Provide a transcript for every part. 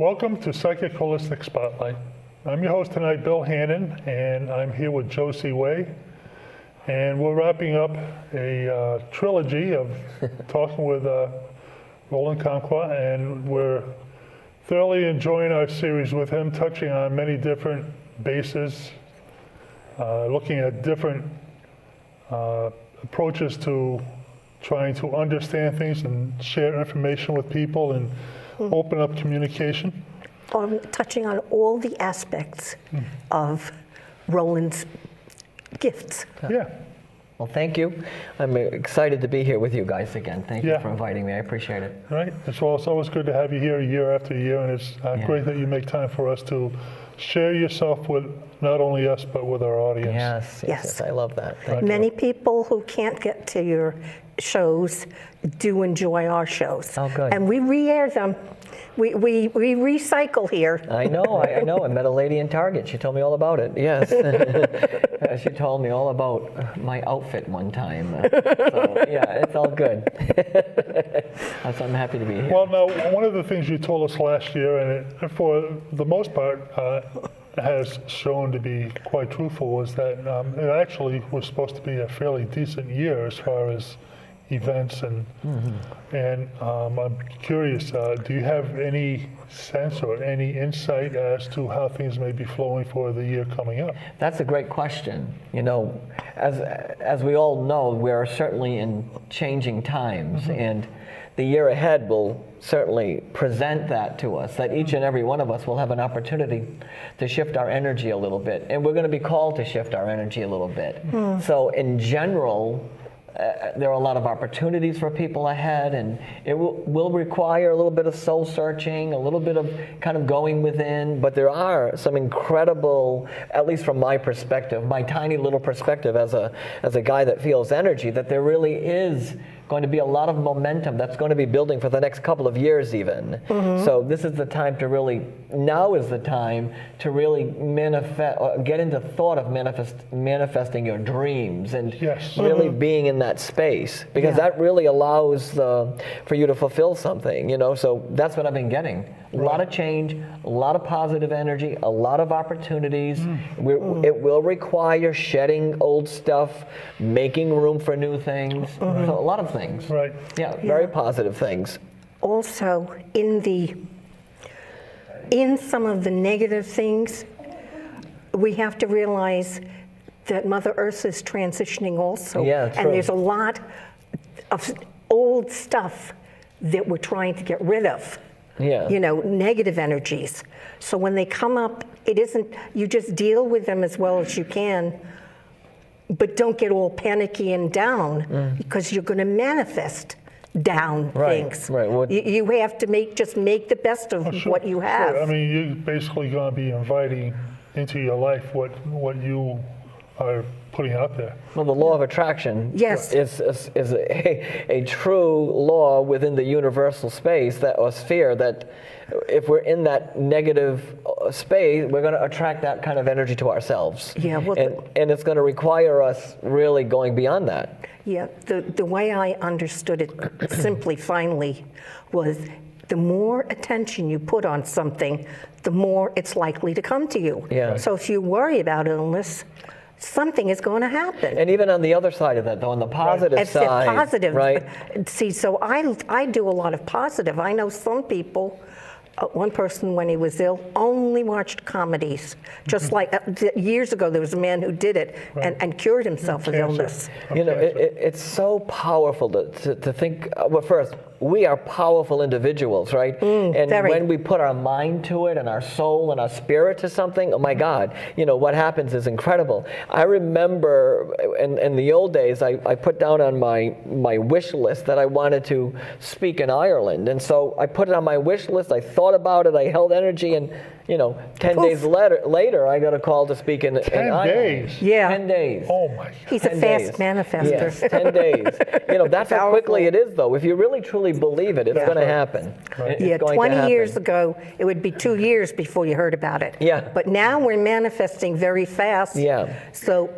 Welcome to Psychic Holistic Spotlight. I'm your host tonight, Bill Hannon, and I'm here with Josie Way. And we're wrapping up a trilogy of talking with Roland Comtois, and we're thoroughly enjoying our series with him, touching on many different bases, looking at different approaches to trying to understand things and share information with people and open up communication. Touching on all the aspects of Roland's gifts. Yeah. Well, thank you. I'm excited to be here with you guys again. Thank you for inviting me. I appreciate it. Right. It's always good to have you here year after year, and it's great that you make time for us to share yourself with not only us, but with our audience. Yes. I love that. Thank Many you. people who can't get to your shows do enjoy our shows. Oh, good. And we re-air them. We recycle here. I know. I met a lady in Target. She told me all about it. Yes. She told me all about my outfit one time. So, yeah, it's all good. So I'm happy to be here. Well, now, one of the things you told us last year, and it, for the most part, has shown to be quite truthful, was that it actually was supposed to be a fairly decent year as far as events, and I'm curious, do you have any sense or any insight as to how things may be flowing for the year coming up? That's a great question. You know, as we all know, we are certainly in changing times, and the year ahead will certainly present that to us, that each and every one of us will have an opportunity to shift our energy a little bit, and we're going to be called to shift our energy a little bit. So in general, there are a lot of opportunities for people ahead, and it will require a little bit of soul searching, a little bit of kind of going within, but there are some incredible, at least from my perspective, my tiny little perspective as a guy that feels energy, that there really is going to be a lot of momentum that's going to be building for the next couple of years even. So this is the time to really, now is the time to really get into thought of manifesting your dreams and really being in that space, because that really allows for you to fulfill something, you know. So that's what I've been getting. A lot of change, a lot of positive energy, a lot of opportunities. It will require shedding old stuff, making room for new things. So a lot of things. Right. Yeah, very positive things. Also, in some of the negative things, we have to realize that Mother Earth is transitioning also. Yeah, and there's a lot of old stuff that we're trying to get rid of. Yeah. You know, negative energies. So when they come up, it isn't, you just deal with them as well as you can, but don't get all panicky and down, because you're going to manifest down things. Right. You have to just make the best of what you have. Sure. I mean, you're basically going to be inviting into your life what you are putting out there. Well, the law of attraction is a true law within the universal space or sphere, that if we're in that negative space, we're going to attract that kind of energy to ourselves. Yeah, well, and it's going to require us really going beyond that. Yeah, the way I understood it simply, finally, was the more attention you put on something, the more it's likely to come to you. Yeah. So if you worry about illness, something is going to happen. And even on the other side of that, though, on the positive side, positive, right? See, so I do a lot of positive. I know some people. One person, when he was ill, only watched comedies. Just like years ago, there was a man who did it and cured himself of illness. You know, it's so powerful to think. Well, first, we are powerful individuals, right? And when we put our mind to it and our soul and our spirit to something, oh my God, you know, what happens is incredible. I remember in the old days, I put down on my wish list that I wanted to speak in Ireland. And so I put it on my wish list, I thought about it, I held energy, and you know, 10 days later, I got a call to speak in 10 days? Yeah. 10 days. Oh my God. He's a fast manifester. Yes, 10 days. You know, that's how quickly it is, though. If you really truly believe it, it's going to happen. Right. Yeah, 20 years ago, it would be 2 years before you heard about it. Yeah. But now we're manifesting very fast. Yeah. So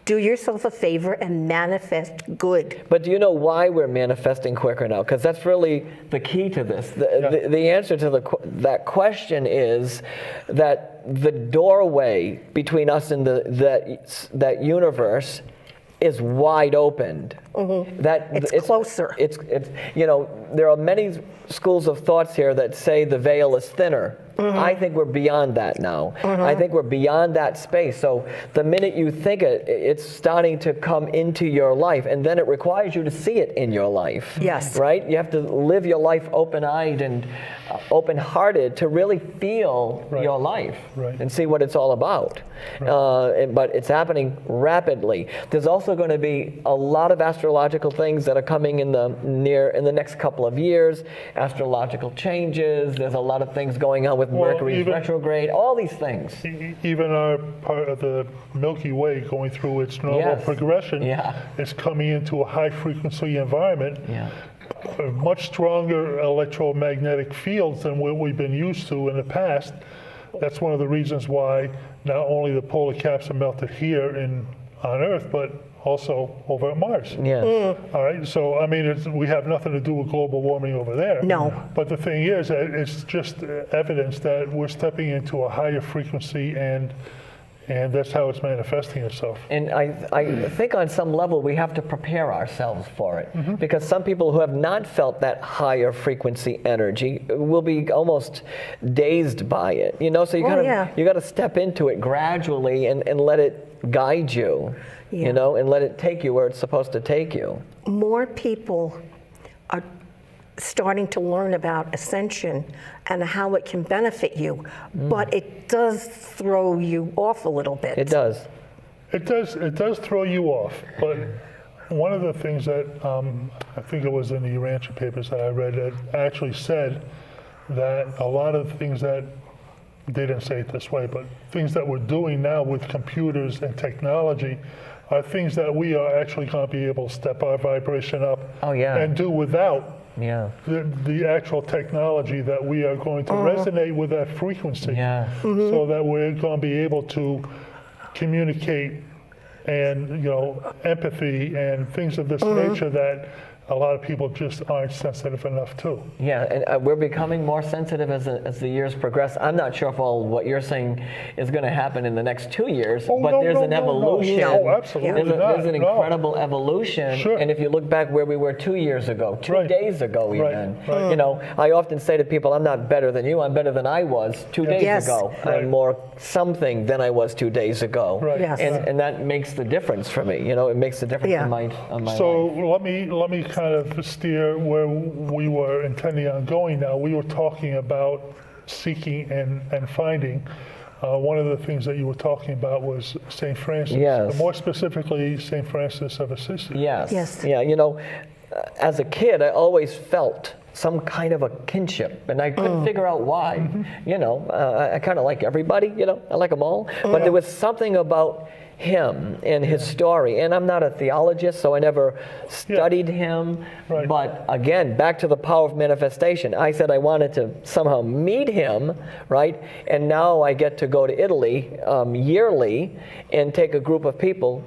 Do yourself a favor and manifest good. But do you know why we're manifesting quicker now? Because that's really the key to this. The answer to that question is that the doorway between us and that universe is wide opened. It's closer. It's there are many schools of thoughts here that say the veil is thinner. I think we're beyond that now. I think we're beyond that space. So the minute you think it's starting to come into your life, and then it requires you to see it in your life. Yes. Right? You have to live your life open-eyed and open-hearted to really feel your life and see what it's all about. But it's happening rapidly. There's also going to be a lot of astrological things that are coming in the next couple of years. Astrological changes. There's a lot of things going on with Mercury retrograde. All these things. Even our part of the Milky Way going through its normal progression is coming into a high-frequency environment. Much stronger electromagnetic fields than what we've been used to in the past. That's one of the reasons why not only the polar caps are melted here on Earth, but also over at Mars. All right, so I mean, we have nothing to do with global warming over there. No. But the thing is, it's just evidence that we're stepping into a higher frequency, and that's how it's manifesting itself. And I think on some level we have to prepare ourselves for it, because some people who have not felt that higher frequency energy will be almost dazed by it. So you got to step into it gradually and let it guide you. And let it take you where it's supposed to take you. More people are starting to learn about ascension and how it can benefit you, but it does throw you off a little bit. It does. It does throw you off, but one of the things that I think it was in the Urantia papers that I read that actually said that a lot of things that, they didn't say it this way, but things that we're doing now with computers and technology are things that we are actually going to be able to step our vibration up and do without the actual technology, that we are going to resonate with that frequency so that we're going to be able to communicate and empathy and things of this nature that a lot of people just aren't sensitive enough to. And we're becoming more sensitive as the years progress. I'm not sure if all what you're saying is going to happen in the next 2 years, but there's an evolution. No, absolutely not. There's an incredible evolution. Sure. And if you look back where we were 2 years ago, 2 days ago even, I often say to people, I'm not better than you, I'm better than I was 2 days ago. I'm more something than I was 2 days ago. And that makes the difference for me. It makes the difference in my life. So let me kind of steer where we were intending on going now. We were talking about seeking and finding. One of the things that you were talking about was St. Francis. More specifically, St. Francis of Assisi. Yes. Yeah, as a kid, I always felt some kind of a kinship, and I couldn't figure out why. I kind of like everybody, I like them all, but there was something about him and his story. And I'm not a theologist, so I never studied him. But again, back to the power of manifestation. I said I wanted to somehow meet him, right? And now I get to go to Italy yearly and take a group of people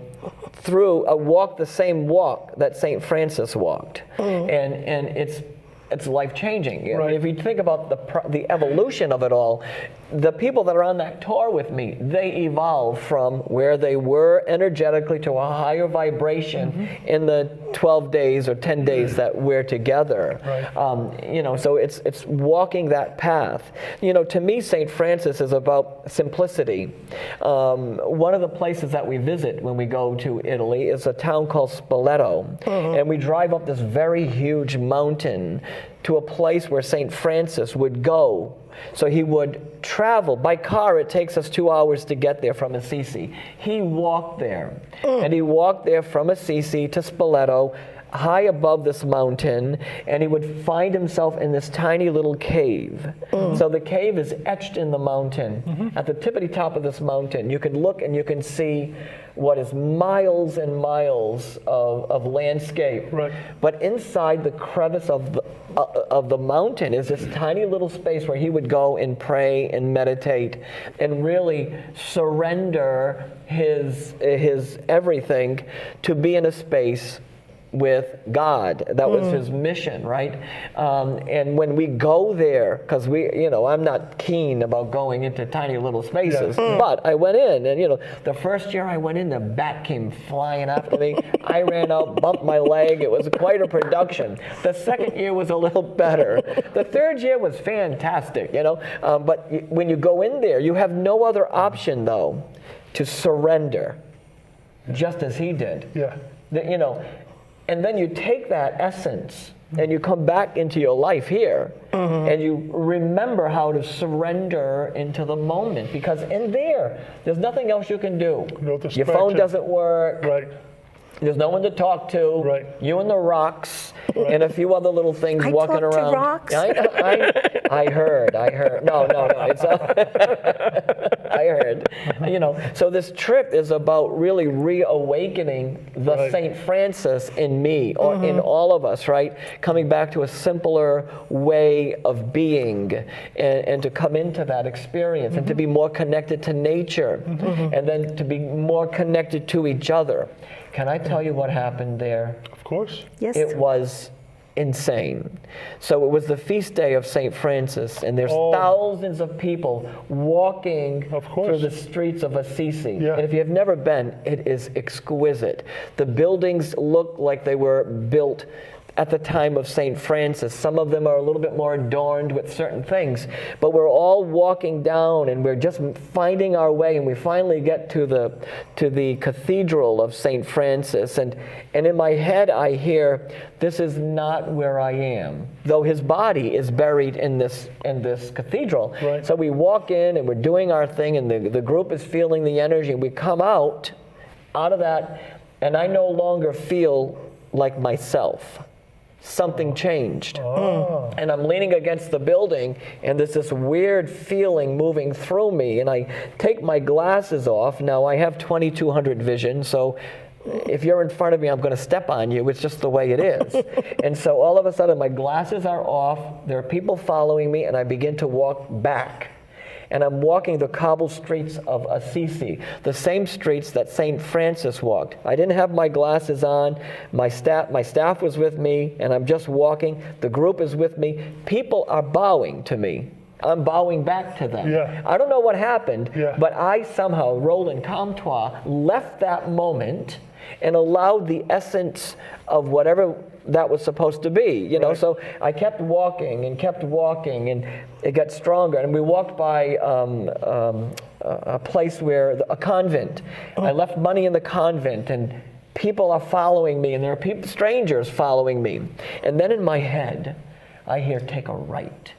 through walk the same walk that St. Francis walked. And it's life-changing. I mean, if you think about the evolution of it all, the people that are on that tour with me, they evolve from where they were energetically to a higher vibration in the 12 days or 10 days that we're together. So it's walking that path. To me, St. Francis is about simplicity. One of the places that we visit when we go to Italy is a town called Spoleto. And we drive up this very huge mountain to a place where St. Francis would go. So he would travel. By car, it takes us 2 hours to get there from Assisi. He walked there. And he walked there from Assisi to Spoleto high above this mountain, and he would find himself in this tiny little cave. So the cave is etched in the mountain. At the tippity top of this mountain, you can look and you can see what is miles and miles of landscape. Right. But inside the crevice of the mountain is this tiny little space where he would go and pray and meditate and really surrender his everything to be in a space with God. That was his mission, right? And when we go there, because I'm not keen about going into tiny little spaces, but I went in, and the first year I went in, the bat came flying after me. I ran out, bumped my leg. It was quite a production. The second year was a little better. The third year was fantastic, But when you go in there, you have no other option, though, to surrender, just as he did. Yeah. And then you take that essence and you come back into your life here and you remember how to surrender into the moment, because in there's nothing else you can do. No Your phone distraction. doesn't work. Right. There's no one to talk to. Right. You and the rocks and a few other little things I walking talk to around. rocks? I heard. No. It's I heard. So this trip is about really reawakening the Right. St. Francis in me, or in all of us, right? Coming back to a simpler way of being, and to come into that experience, and to be more connected to nature, and then to be more connected to each other. Can I tell you what happened there? Of course. Yes. It was insane. So it was the feast day of St. Francis, and there's thousands of people walking Of course. through the streets of Assisi. Yeah. And if you have never been, it is exquisite. The buildings look like they were built at the time of St. Francis. Some of them are a little bit more adorned with certain things, but we're all walking down and we're just finding our way, and we finally get to the Cathedral of St. Francis, and in my head I hear, this is not where I am, though his body is buried in this cathedral. Right. So we walk in and we're doing our thing, and the group is feeling the energy, and we come out of that, and I no longer feel like myself. Something changed. And I'm leaning against the building, and there's this weird feeling moving through me, and I take my glasses off. Now I have 2200 vision, so if you're in front of me, I'm going to step on you. It's just the way it is. And so all of a sudden my glasses are off, there are people following me, and I begin to walk back. And I'm walking the cobbled streets of Assisi, the same streets that St. Francis walked. I didn't have my glasses on. My staff was with me, and I'm just walking. The group is with me. People are bowing to me. I'm bowing back to them. Yeah. I don't know what happened, Yeah. but I somehow, Roland Comtois, left that moment and allowed the essence of whatever that was supposed to be, Right. So I kept walking, and it got stronger. And we walked by a place a convent. I left money in the convent, and people are following me, and there are strangers following me. And then in my head, I hear, take a right.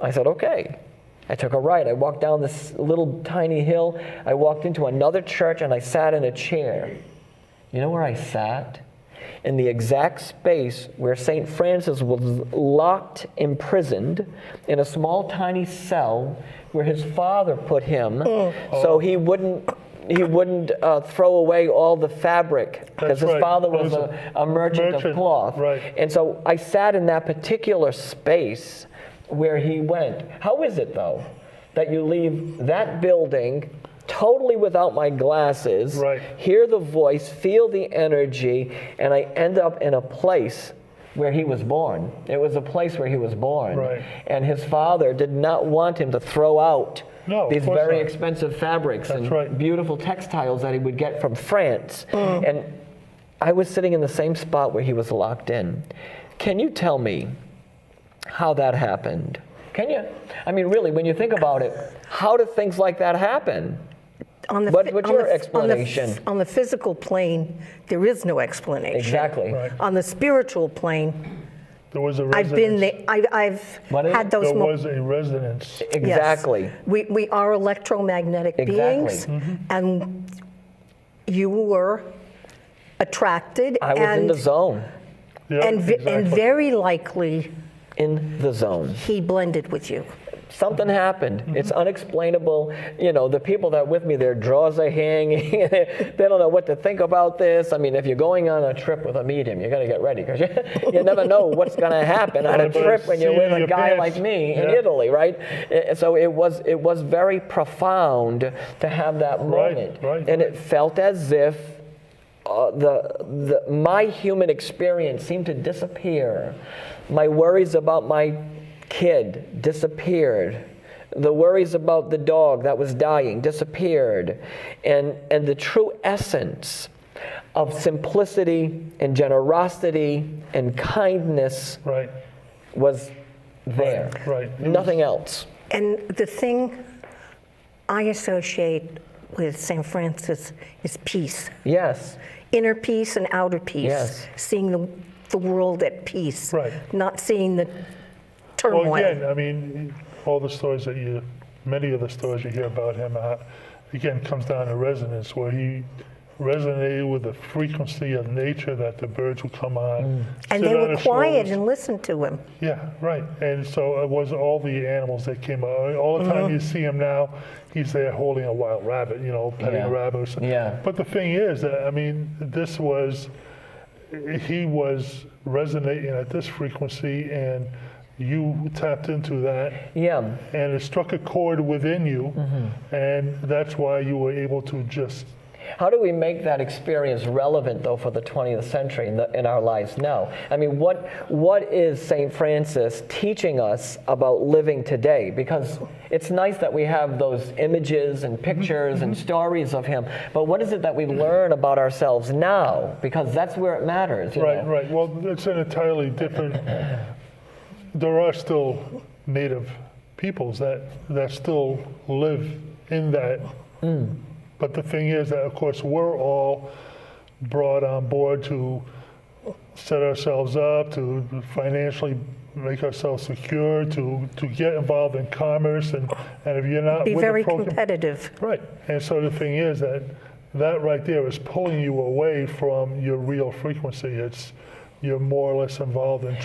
I said, okay. I took a right. I walked down this little tiny hill. I walked into another church, and I sat in a chair. You know where I sat? In the exact space where St. Francis was locked, imprisoned, in a small, tiny cell where his father put him, so he wouldn't throw away all the fabric, because his right. father was a merchant of cloth. Right. And so I sat in that particular space where he went. How is it, though, that you leave that building totally without my glasses, Right. hear the voice, feel the energy, and I end up in a place where he was born? It was a place where he was born. Right. And his father did not want him to throw out No, of these course very not. expensive fabrics That's and right. beautiful textiles that he would get from France. And I was sitting in the same spot where he was locked in. Can you tell me how that happened? Can you? I mean, really, when you think about it, how do things like that happen? What's your explanation? On the physical plane, there is no explanation. Exactly. Right. On the spiritual plane, There was a resonance. I've been there. I've What is had it? those There moments. was a resonance. Exactly. Yes. We are electromagnetic beings, and you were attracted. I was in the zone. Yeah, and exactly. very likely In the zone. he blended with you. Something happened. It's unexplainable. You know, the people that are with me, their jaws are hanging. They don't know what to think about this. I mean, if you're going on a trip with a medium, you got to get ready because you never know what's going to happen on a trip when you're with a guy like me in Italy, right? So it was very profound to have that moment, and it felt as if my human experience seemed to disappear. My worries about my kid disappeared. The worries about the dog that was dying disappeared. And the true essence of simplicity and generosity and kindness was there. Right. Nothing else. And the thing I associate with St. Francis is peace. Yes. Inner peace and outer peace. Yes. Seeing the world at peace. Right. Not seeing the turmoil. Well, again, I mean, many of the stories you hear about him, again, comes down to resonance, where he resonated with the frequency of nature, that the birds would come on. And sit they on were his quiet shoulders. and listened to him. Yeah, right. And so it was all the animals that came out. All the time you see him now, he's there holding a wild rabbit, petting a rabbit or something. Yeah. But the thing is that, I mean, he was resonating at this frequency, and you tapped into that. Yeah. And it struck a chord within you, and that's why you were able to just... How do we make that experience relevant, though, for the 20th century in our lives now? I mean, what is St. Francis teaching us about living today? Because it's nice that we have those images and pictures and stories of him, but what is it that we learn about ourselves now? Because that's where it matters. You know? Right. Well, it's an entirely different... There are still native peoples that still live in that. But the thing is that, of course, we're all brought on board to set ourselves up, to financially make ourselves secure, to get involved in commerce, and if you're not Be with very the program, competitive. right? And so the thing is that right there is pulling you away from your real frequency. You're more or less involved in.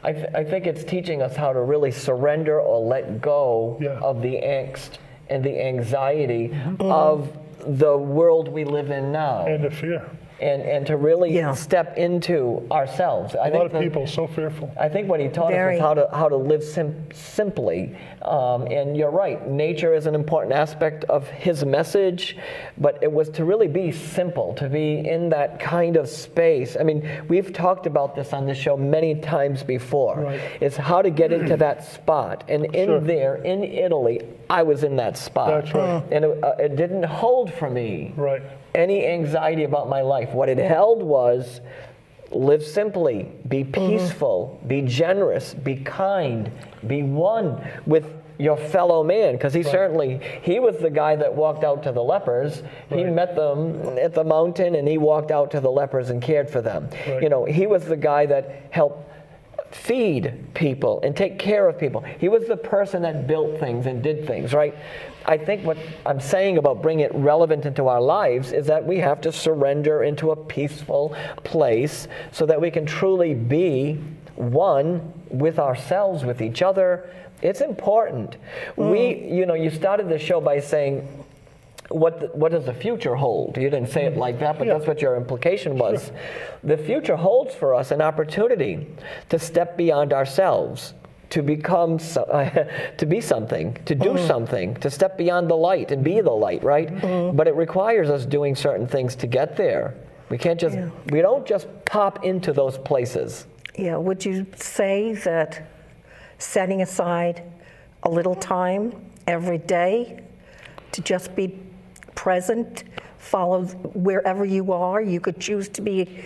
I think it's teaching us how to really surrender or let go of the angst and the anxiety of the world we live in now. And the fear. And to really step into ourselves. A lot of people are so fearful. I think what he taught us was how to live simply. And you're right, nature is an important aspect of his message, but it was to really be simple, to be in that kind of space. I mean, we've talked about this on this show many times before. It's how to get into that spot. And in Italy, I was in that spot. That's right. And it didn't hold for me. Right. Any anxiety about my life. What it held was live simply, be peaceful, be generous, be kind, be one with your fellow man, because he was the guy that walked out to the lepers. He met them at the mountain and he walked out to the lepers and cared for them. You know, he was the guy that helped feed people and take care of people. He was the person that built things and did things, right? I think what I'm saying about bringing it relevant into our lives is that we have to surrender into a peaceful place so that we can truly be one with ourselves, with each other. It's important. You started the show by saying, what does the future hold? You didn't say it like that, but that's what your implication was. The future holds for us an opportunity to step beyond ourselves, to become, to be something, to do something, to step beyond the light and be the light, right? But it requires us doing certain things to get there. We can't just, we don't just pop into those places. Yeah, would you say that setting aside a little time every day to just be present, follow wherever you are, you could choose to be,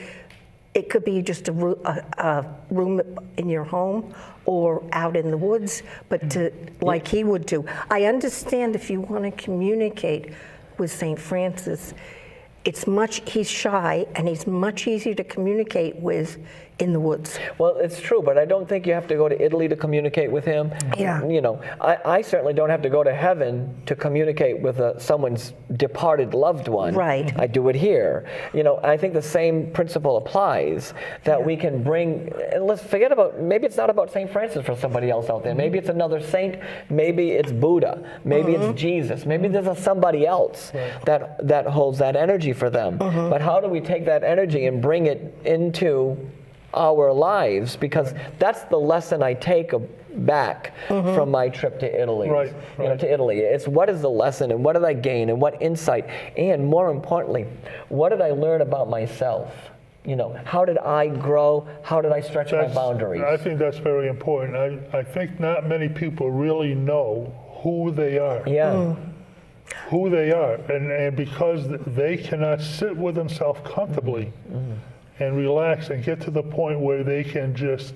it could be just a room in your home or out in the woods, but to, like he would do. I understand if you want to communicate with St. Francis, he's shy and he's much easier to communicate with in the woods. Well, it's true, but I don't think you have to go to Italy to communicate with him. Yeah. You know, I certainly don't have to go to heaven to communicate with someone's departed loved one. Right. I do it here. You know, I think the same principle applies, that we can bring, and let's forget about, maybe it's not about St. Francis for somebody else out there. Maybe it's another saint. Maybe it's Buddha. Maybe it's Jesus. Maybe there's somebody else that holds that energy for them. But how do we take that energy and bring it into our lives? Because that's the lesson I take back from my trip to Italy. You know, to Italy. It's what is the lesson, and what did I gain, and what insight, and more importantly, what did I learn about myself? You know, how did I grow? How did I stretch my boundaries? I think that's very important. I think not many people really know who they are. Yeah. Who they are, and because they cannot sit with themselves comfortably and relax and get to the point where they can just...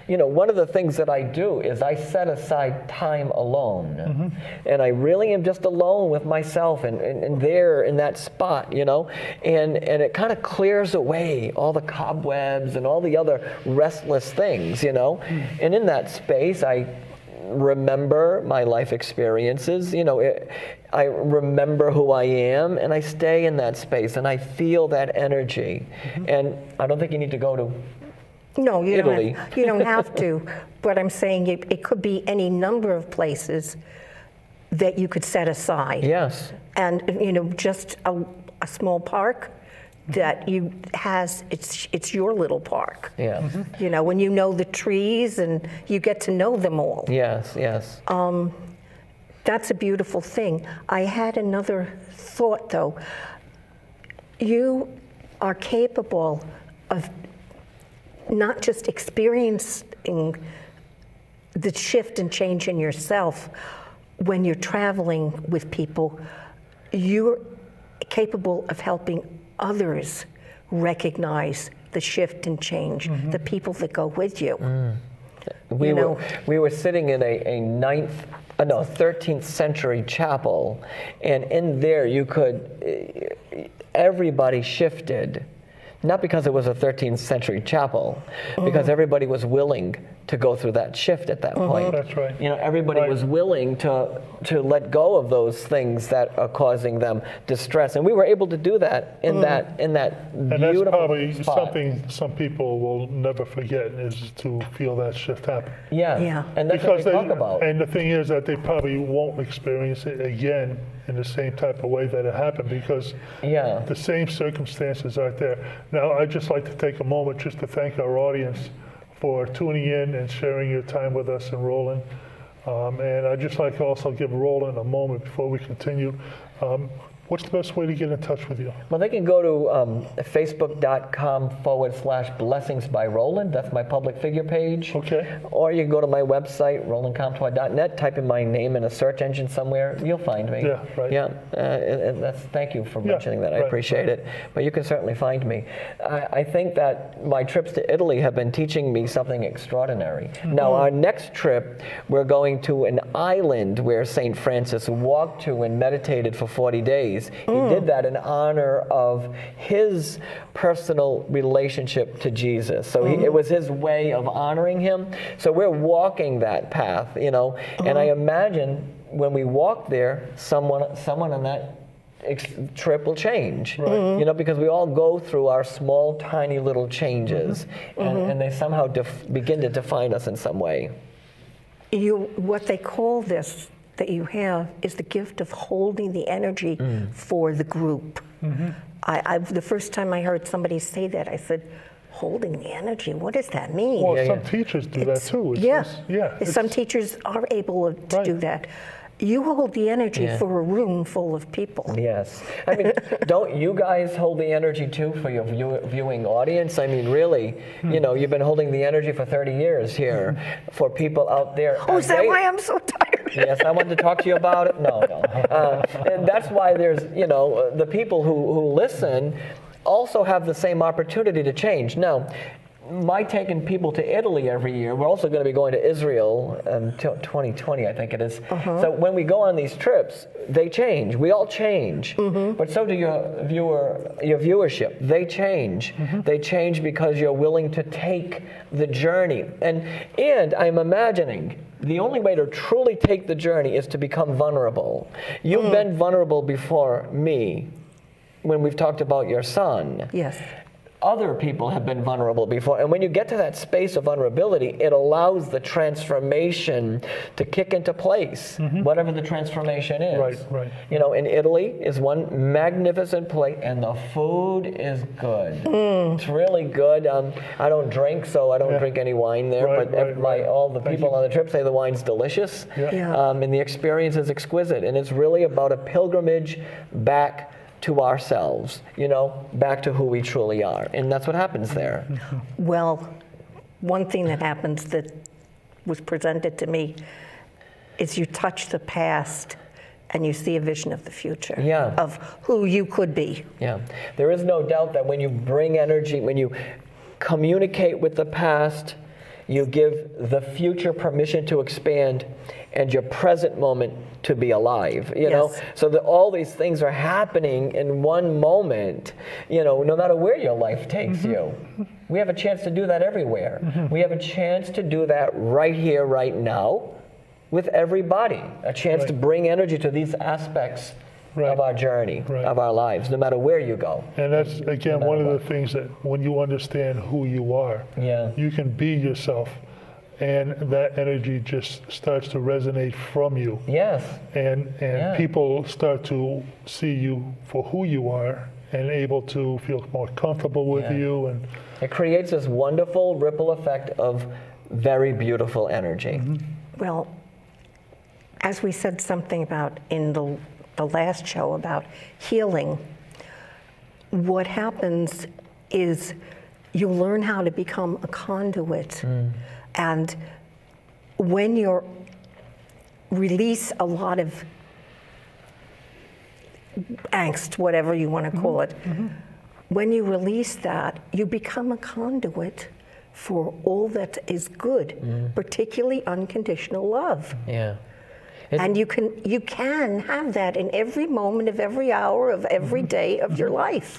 You know, one of the things that I do is I set aside time alone. And I really am just alone with myself and there in that spot, you know, and it kind of clears away all the cobwebs and all the other restless things, you know. And in that space, I remember my life experiences, you know, I remember who I am, and I stay in that space, and I feel that energy. And I don't think you need to go to No, you Italy. you don't have to. But I'm saying it could be any number of places that you could set aside. Yes. And, you know, just a small park that it's your little park. Yeah. You know, when you know the trees and you get to know them all. Yes, yes. That's a beautiful thing. I had another thought, though. You are capable of not just experiencing the shift and change in yourself when you're traveling with people, you're capable of helping others recognize the shift and change, the people that go with you. We were sitting in a 13th century chapel, and in there everybody shifted. Not because it was a 13th century chapel, because everybody was willing to go through that shift at that point. That's right. You know, everybody was willing to let go of those things that are causing them distress, and we were able to do that in that beautiful And that's probably spot. something some people will never forget, is to feel that shift happen. Yeah. And that's what we talk about. And the thing is that they probably won't experience it again in the same type of way that it happened, because the same circumstances aren't there. Now, I'd just like to take a moment just to thank our audience for tuning in and sharing your time with us and Roland. And I'd just like to also give Roland a moment before we continue. What's the best way to get in touch with you? Well, they can go to facebook.com/blessings by Roland. That's my public figure page. Okay. Or you can go to my website, rolandcomtois.net, type in my name in a search engine somewhere, you'll find me. Yeah, right. Yeah, thank you for mentioning that. I appreciate it. But you can certainly find me. I think that my trips to Italy have been teaching me something extraordinary. Now, our next trip, we're going to an island where St. Francis walked to and meditated for 40 days. He did that in honor of his personal relationship to Jesus. So it was his way of honoring him. So we're walking that path, you know. And I imagine when we walk there, someone on that trip will change, you know, because we all go through our small, tiny little changes, and they somehow begin to define us in some way. What they call this that you have is the gift of holding the energy for the group. The first time I heard somebody say that, I said, holding the energy, what does that mean? Well, some teachers do that too. Some teachers are able to do that. You hold the energy for a room full of people. Yes. I mean, don't you guys hold the energy too for your viewing audience? I mean, really, you know, you've been holding the energy for 30 years here for people out there. Oh, is that why I'm so tired? Yes, I wanted to talk to you about it. No. And that's why there's, you know, the people who listen also have the same opportunity to change. Now, my taking people to Italy every year, we're also going to be going to Israel until 2020, I think it is. So when we go on these trips, they change. We all change, but so do your viewership. They change. They change because you're willing to take the journey. And I'm imagining the only way to truly take the journey is to become vulnerable. You've been vulnerable before me when we've talked about your son. Yes. Other people have been vulnerable before. And when you get to that space of vulnerability, it allows the transformation to kick into place, whatever the transformation is. Right. You know, in Italy is one magnificent place, and the food is good. It's really good. I don't drink, so I don't drink any wine there, all the people on the trip say the wine's delicious. And the experience is exquisite. And it's really about a pilgrimage back to ourselves, you know, back to who we truly are. And that's what happens there. Well, one thing that happens that was presented to me is you touch the past and you see a vision of the future, of who you could be. Yeah, there is no doubt that when you bring energy, when you communicate with the past, you give the future permission to expand and your present moment to be alive, you know? So that all these things are happening in one moment, you know, no matter where your life takes you. We have a chance to do that everywhere. We have a chance to do that right here, right now, with everybody. A chance to bring energy to these aspects of our journey, of our lives, no matter where you go. And that's, again, one of the things that when you understand who you are, you can be yourself. And that energy just starts to resonate from you. And people start to see you for who you are and able to feel more comfortable with you. And it creates this wonderful ripple effect of very beautiful energy. Well, as we said something about in the last show about healing, what happens is you learn how to become a conduit. And when you release a lot of angst, whatever you want to call it, when you release that, you become a conduit for all that is good, particularly unconditional love. And you can have that in every moment of every hour of every day of your life.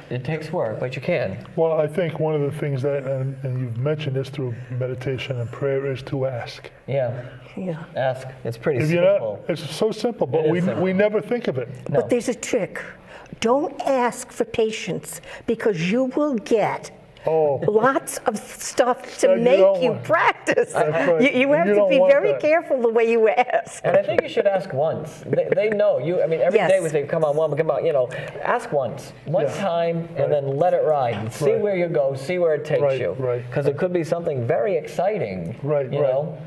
It takes work, but you can. Well, I think one of the things that, and you've mentioned this through meditation and prayer, is to ask. Ask. It's pretty simple. It's so simple, but we never think of it. But there's a trick. Don't ask for patience, because you will get lots of stuff to make you practice. You have to be very careful the way you ask. And I think you should ask once. They know you. I mean, every day we say, "Come on, woman, come on." You know, ask one time, and then let it ride. See where you go. See where it takes you. Because it could be something very exciting. You know,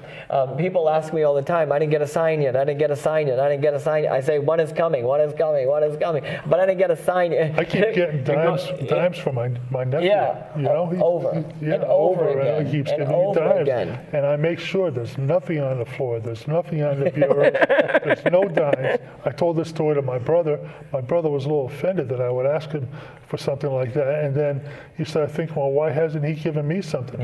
people ask me all the time, "I didn't get a sign yet. I didn't get a sign yet. I didn't get a sign yet." I say, "One is coming. One is coming. One is coming." But I didn't get a sign yet. I keep getting dimes from my nephew. You know, over and over again. He keeps and giving over me dimes. again. And I make sure there's nothing on the floor. There's nothing on the bureau. There's no dimes. I told this story to my brother. My brother was a little offended that I would ask him for something like that. And then he started thinking, well, why hasn't he given me something?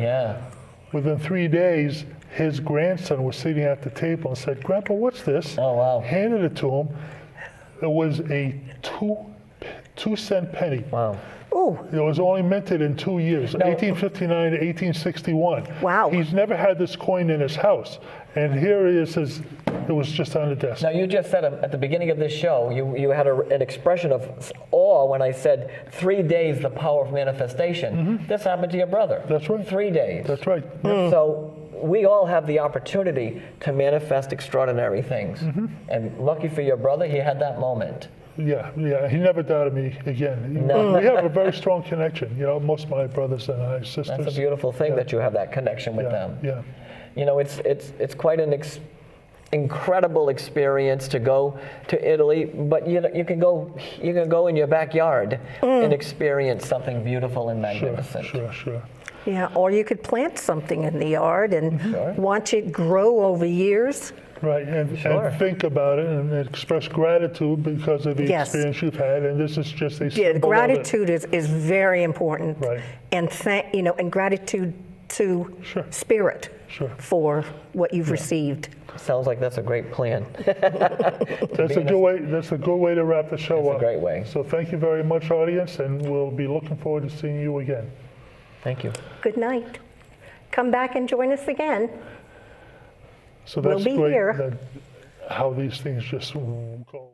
Within 3 days, his grandson was sitting at the table and said, "Grandpa, what's this?" Handed it to him. It was a 2-cent penny. It was only minted in 2 years, 1859 to 1861. He's never had this coin in his house. And here it is, it was just on the desk. Now, you just said at the beginning of this show, you had an expression of awe when I said 3 days, the power of manifestation. This happened to your brother. That's right. 3 days. That's right. So we all have the opportunity to manifest extraordinary things. And lucky for your brother, he had that moment. He never doubted me again. We have a very strong connection. You know, most of my brothers and I, sisters. That's a beautiful thing that you have that connection with them. You know, it's quite an incredible experience to go to Italy, but you can go in your backyard and experience something beautiful and magnificent. Sure. Yeah, or you could plant something in the yard and watch it grow over years. Right, Sure. and think about it and express gratitude because of the Yes. experience you've had, and this is just a Yeah, symbol of it. gratitude is very important. Right. And and gratitude to Sure. Spirit Sure. for what you've received. Sounds like that's a great plan. That's a good way. That's a good way to wrap the show That's a up. great way. So thank you very much, audience, and we'll be looking forward to seeing you again. Thank you. Good night. Come back and join us again. So We'll that's be great. here. That how these things just go.